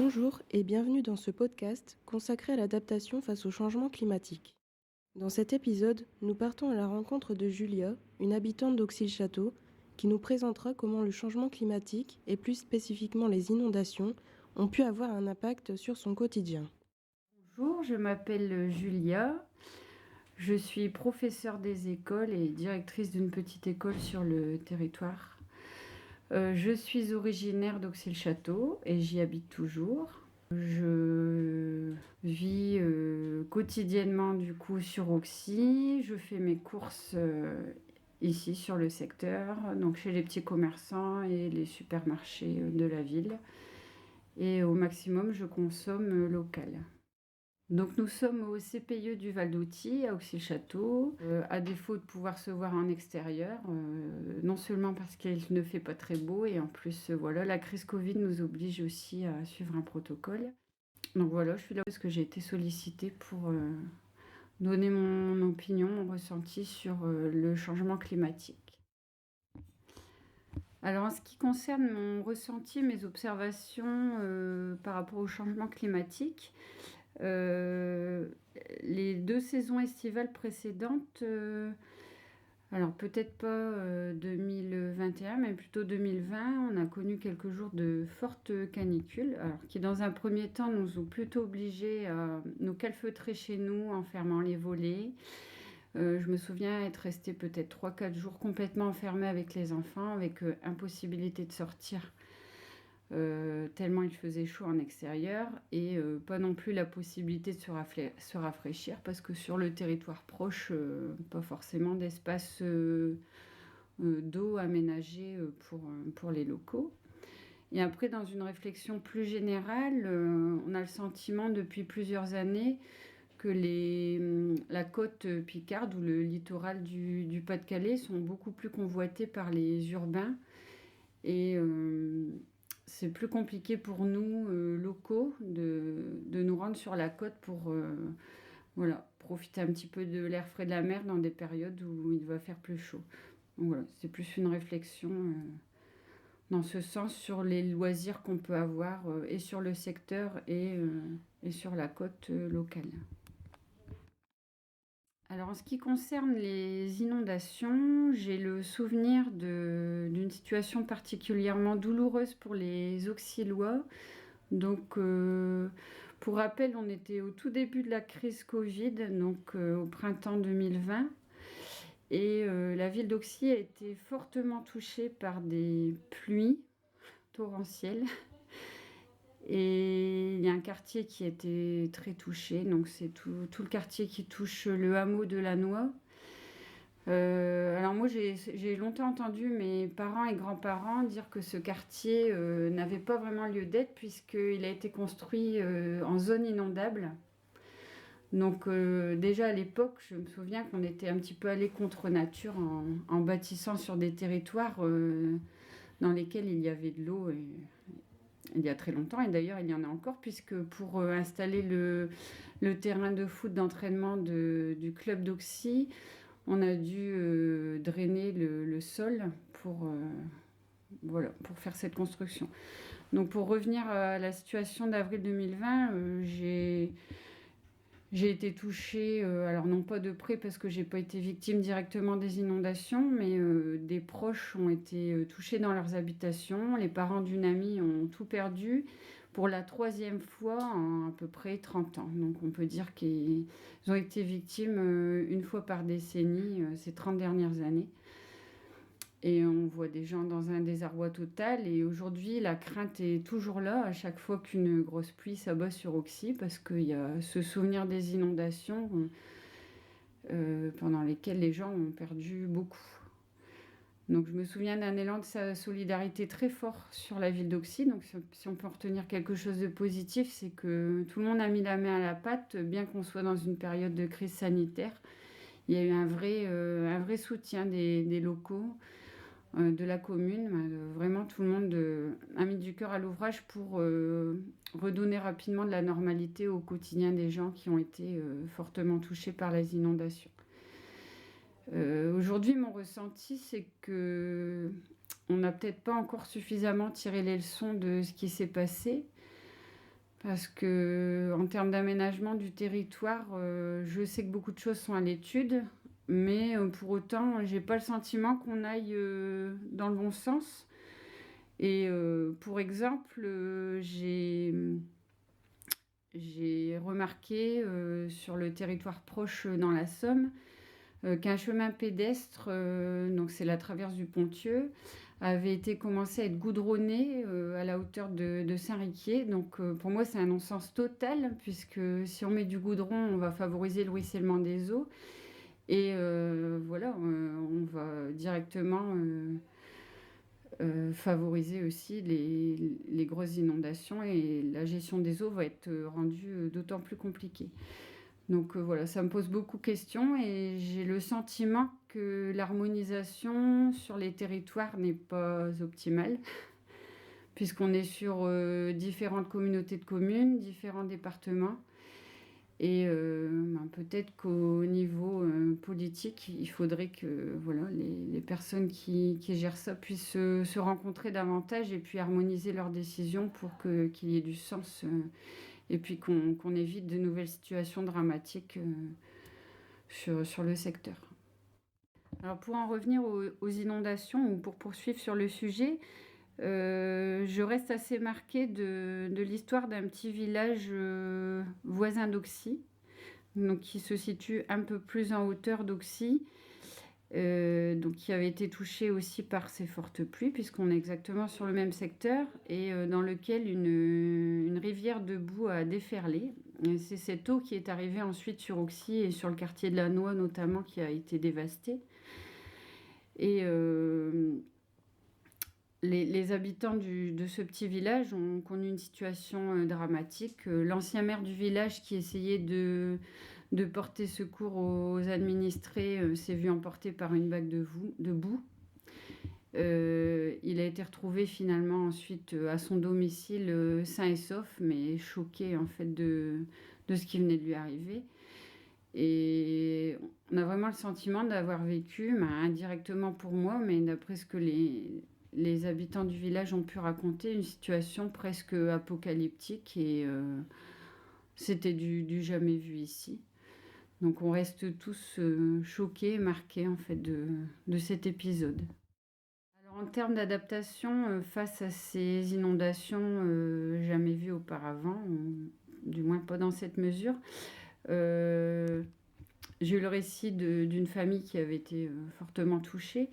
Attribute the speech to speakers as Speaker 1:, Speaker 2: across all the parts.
Speaker 1: Bonjour et bienvenue dans ce podcast consacré à l'adaptation face au changement climatique. Dans cet épisode, nous partons à la rencontre de Julia, une habitante d'Auxi-le-Château, qui nous présentera comment le changement climatique, et plus spécifiquement les inondations, ont pu avoir un impact sur son quotidien.
Speaker 2: Bonjour, je m'appelle Julia. Je suis professeure des écoles et directrice d'une petite école sur le territoire. Je suis originaire d'Auxi-le-Château et j'y habite toujours. Je vis quotidiennement du coup sur Auxi. Je fais mes courses ici sur le secteur, donc chez les petits commerçants et les supermarchés de la ville. Et au maximum, je consomme local. Donc nous sommes au CPIE du Val d'Authie, à Auxi-le-Château, à défaut de pouvoir se voir en extérieur, non seulement parce qu'il ne fait pas très beau, et en plus, voilà, la crise Covid nous oblige aussi à suivre un protocole. Donc voilà, je suis là parce que j'ai été sollicitée pour donner mon opinion, mon ressenti sur le changement climatique. Alors en ce qui concerne mon ressenti, mes observations par rapport au changement climatique, les 2 saisons estivales précédentes, alors peut-être pas 2021, mais plutôt 2020, on a connu quelques jours de fortes canicules, alors qui dans un premier temps nous ont plutôt obligés à nous calfeutrer chez nous en fermant les volets. Je me souviens être restée peut-être 3-4 jours complètement enfermée avec les enfants, avec impossibilité de sortir. Tellement il faisait chaud en extérieur et pas non plus la possibilité de se rafraîchir parce que sur le territoire proche, pas forcément d'espace d'eau aménagé pour les locaux. Et après, dans une réflexion plus générale, on a le sentiment depuis plusieurs années que la côte picarde ou le littoral du Pas-de-Calais sont beaucoup plus convoités par les urbains et c'est plus compliqué pour nous, locaux, de nous rendre sur la côte pour profiter un petit peu de l'air frais de la mer dans des périodes où il va faire plus chaud. Donc voilà, c'est plus une réflexion dans ce sens sur les loisirs qu'on peut avoir et sur le secteur et sur la côte locale. Alors en ce qui concerne les inondations, j'ai le souvenir d'une situation particulièrement douloureuse pour les Auxillois. Donc pour rappel, on était au tout début de la crise Covid, donc au printemps 2020. Et la ville d'Auxy a été fortement touchée par des pluies torrentielles. Et il y a un quartier qui a été très touché, donc c'est tout le quartier qui touche le hameau de la Noix. Alors moi j'ai longtemps entendu mes parents et grands-parents dire que ce quartier n'avait pas vraiment lieu d'être puisqu'il a été construit en zone inondable. Donc déjà à l'époque, je me souviens qu'on était un petit peu allé contre nature en bâtissant sur des territoires dans lesquels il y avait de l'eau il y a très longtemps, et d'ailleurs il y en a encore, puisque pour installer le terrain de foot d'entraînement du club d'Auxy, on a dû drainer le sol pour faire cette construction. Donc pour revenir à la situation d'avril 2020, j'ai été touchée, alors non pas de près parce que j'ai pas été victime directement des inondations, mais des proches ont été touchés dans leurs habitations. Les parents d'une amie ont tout perdu pour la 3e fois en à peu près 30 ans. Donc on peut dire qu'ils ont été victimes une fois par décennie ces 30 dernières années. Et on voit des gens dans un désarroi total. Et aujourd'hui, la crainte est toujours là à chaque fois qu'une grosse pluie s'abat sur Auxy, parce qu'il y a ce souvenir des inondations pendant lesquelles les gens ont perdu beaucoup. Donc je me souviens d'un élan de solidarité très fort sur la ville d'Auxy. Donc si on peut retenir quelque chose de positif, c'est que tout le monde a mis la main à la pâte, bien qu'on soit dans une période de crise sanitaire. Il y a eu un vrai soutien des locaux, de la commune. Vraiment, tout le monde a mis du cœur à l'ouvrage pour redonner rapidement de la normalité au quotidien des gens qui ont été fortement touchés par les inondations. Aujourd'hui, mon ressenti, c'est que on n'a peut-être pas encore suffisamment tiré les leçons de ce qui s'est passé. Parce qu'en termes d'aménagement du territoire, je sais que beaucoup de choses sont à l'étude, mais pour autant, j'ai pas le sentiment qu'on aille dans le bon sens. Et pour exemple, j'ai remarqué sur le territoire proche dans la Somme qu'un chemin pédestre, donc c'est la traverse du Ponthieu, avait été commencé à être goudronné à la hauteur de Saint-Riquier. Donc pour moi, c'est un non-sens total, puisque si on met du goudron, on va favoriser le ruissellement des eaux. Et voilà, on va directement favoriser aussi les grosses inondations, et la gestion des eaux va être rendue d'autant plus compliquée. Donc voilà, ça me pose beaucoup de questions et j'ai le sentiment que l'harmonisation sur les territoires n'est pas optimale, puisqu'on est sur différentes communautés de communes, différents départements. Et peut-être qu'au niveau politique, il faudrait que voilà, les personnes qui gèrent ça puissent se rencontrer davantage et puis harmoniser leurs décisions pour qu'il y ait du sens, et puis qu'on évite de nouvelles situations dramatiques sur le secteur. Alors pour en revenir aux inondations, ou pour poursuivre sur le sujet, je reste assez marquée de l'histoire d'un petit village voisin d'Auxy, donc qui se situe un peu plus en hauteur d'Auxy, donc qui avait été touché aussi par ces fortes pluies, puisqu'on est exactement sur le même secteur, et dans lequel une rivière de boue a déferlé. Et c'est cette eau qui est arrivée ensuite sur Auxy et sur le quartier de la Noix notamment, qui a été dévasté. Et les habitants de ce petit village ont connu une situation dramatique. L'ancien maire du village, qui essayait de porter secours aux administrés, s'est vu emporté par une vague de boue. Il a été retrouvé finalement ensuite à son domicile sain et sauf, mais choqué en fait de ce qui venait de lui arriver. Et on a vraiment le sentiment d'avoir vécu, indirectement pour moi, mais d'après ce que les habitants du village ont pu raconter, une situation presque apocalyptique, et c'était du jamais vu ici. Donc on reste tous choqués, marqués en fait de cet épisode. Alors en termes d'adaptation face à ces inondations jamais vues auparavant, ou du moins pas dans cette mesure, j'ai eu le récit d'une famille qui avait été fortement touchée,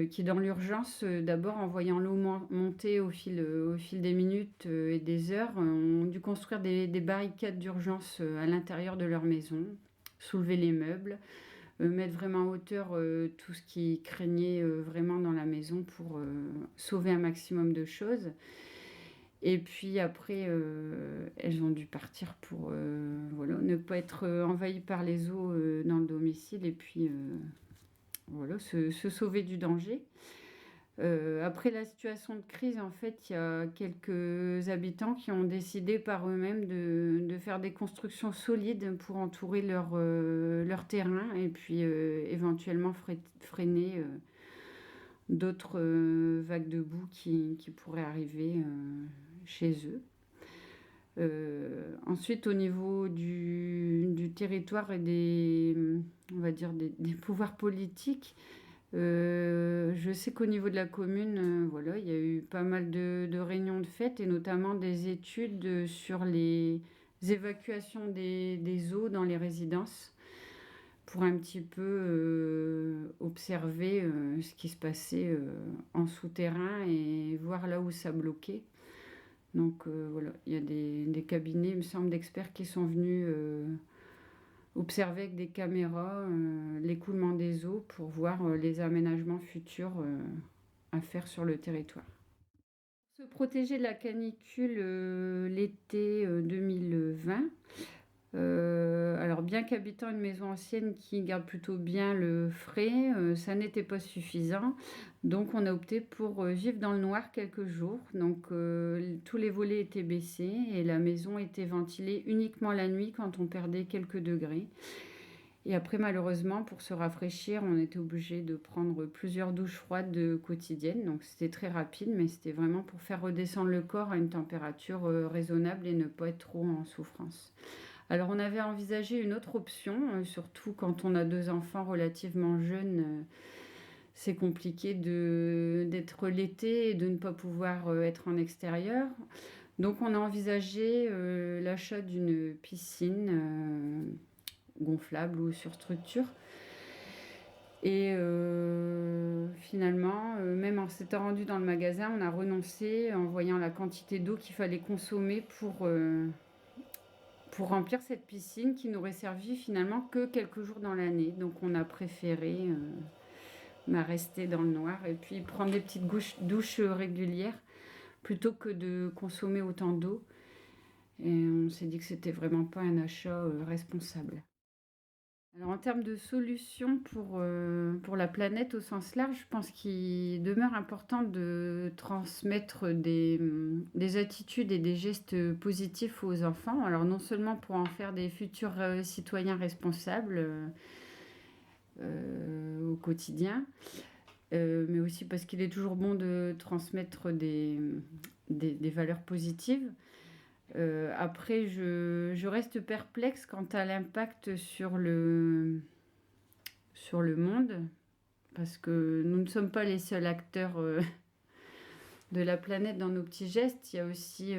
Speaker 2: qui dans l'urgence, d'abord en voyant l'eau monter au fil des minutes et des heures, ont dû construire des barricades d'urgence à l'intérieur de leur maison, soulever les meubles, mettre vraiment en hauteur tout ce qui craignait vraiment dans la maison pour sauver un maximum de choses. Et puis après, elles ont dû partir pour voilà, ne pas être envahies par les eaux dans le domicile, et puis voilà, se sauver du danger. Après la situation de crise, en fait, il y a quelques habitants qui ont décidé par eux-mêmes de faire des constructions solides pour entourer leur terrain, et puis éventuellement freiner d'autres vagues de boue qui pourraient arriver chez eux. Ensuite, au niveau du territoire et on va dire des pouvoirs politiques, je sais qu'au niveau de la commune, voilà, il y a eu pas mal de réunions de fêtes, et notamment des études sur les évacuations des eaux dans les résidences, pour un petit peu observer ce qui se passait en souterrain et voir là où ça bloquait. Donc voilà, il y a des cabinets, il me semble, d'experts qui sont venus observer avec des caméras l'écoulement des eaux pour voir les aménagements futurs à faire sur le territoire. Se protéger de la canicule l'été 2020. Alors bien qu'habitant une maison ancienne qui garde plutôt bien le frais, ça n'était pas suffisant. Donc on a opté pour vivre dans le noir quelques jours. Donc tous les volets étaient baissés et la maison était ventilée uniquement la nuit quand on perdait quelques degrés. Et après, malheureusement, pour se rafraîchir, on était obligé de prendre plusieurs douches froides quotidiennes. Donc c'était très rapide, mais c'était vraiment pour faire redescendre le corps à une température raisonnable et ne pas être trop en souffrance. Alors on avait envisagé une autre option, surtout quand on a 2 enfants relativement jeunes, c'est compliqué d'être l'été et de ne pas pouvoir être en extérieur. Donc on a envisagé l'achat d'une piscine gonflable ou sur structure. Et finalement, même en s'étant rendu dans le magasin, on a renoncé en voyant la quantité d'eau qu'il fallait consommer pour remplir cette piscine qui n'aurait servi finalement que quelques jours dans l'année. Donc on a préféré rester dans le noir et puis prendre des petites douches régulières plutôt que de consommer autant d'eau. Et on s'est dit que c'était vraiment pas un achat responsable. Alors en termes de solutions pour la planète au sens large, je pense qu'il demeure important de transmettre des attitudes et des gestes positifs aux enfants. Alors non seulement pour en faire des futurs citoyens responsables au quotidien, mais aussi parce qu'il est toujours bon de transmettre des valeurs positives. Après, je reste perplexe quant à l'impact sur le monde, parce que nous ne sommes pas les seuls acteurs de la planète dans nos petits gestes. Il y a aussi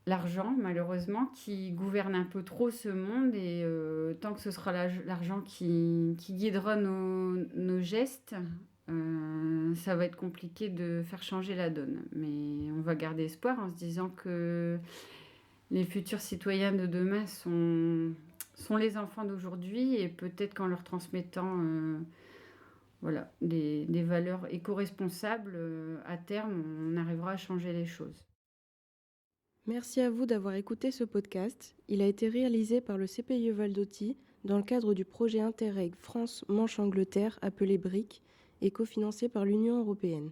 Speaker 2: l'argent, malheureusement, qui gouverne un peu trop ce monde, et tant que ce sera l'argent qui guidera nos gestes, ça va être compliqué de faire changer la donne. Mais on va garder espoir en se disant que les futurs citoyens de demain sont les enfants d'aujourd'hui, et peut-être qu'en leur transmettant voilà, des valeurs éco-responsables, à terme, on arrivera à changer les choses.
Speaker 1: Merci à vous d'avoir écouté ce podcast. Il a été réalisé par le CPIE Val d'Authie dans le cadre du projet Interreg France-Manche-Angleterre appelé BRIC et cofinancé par l'Union européenne.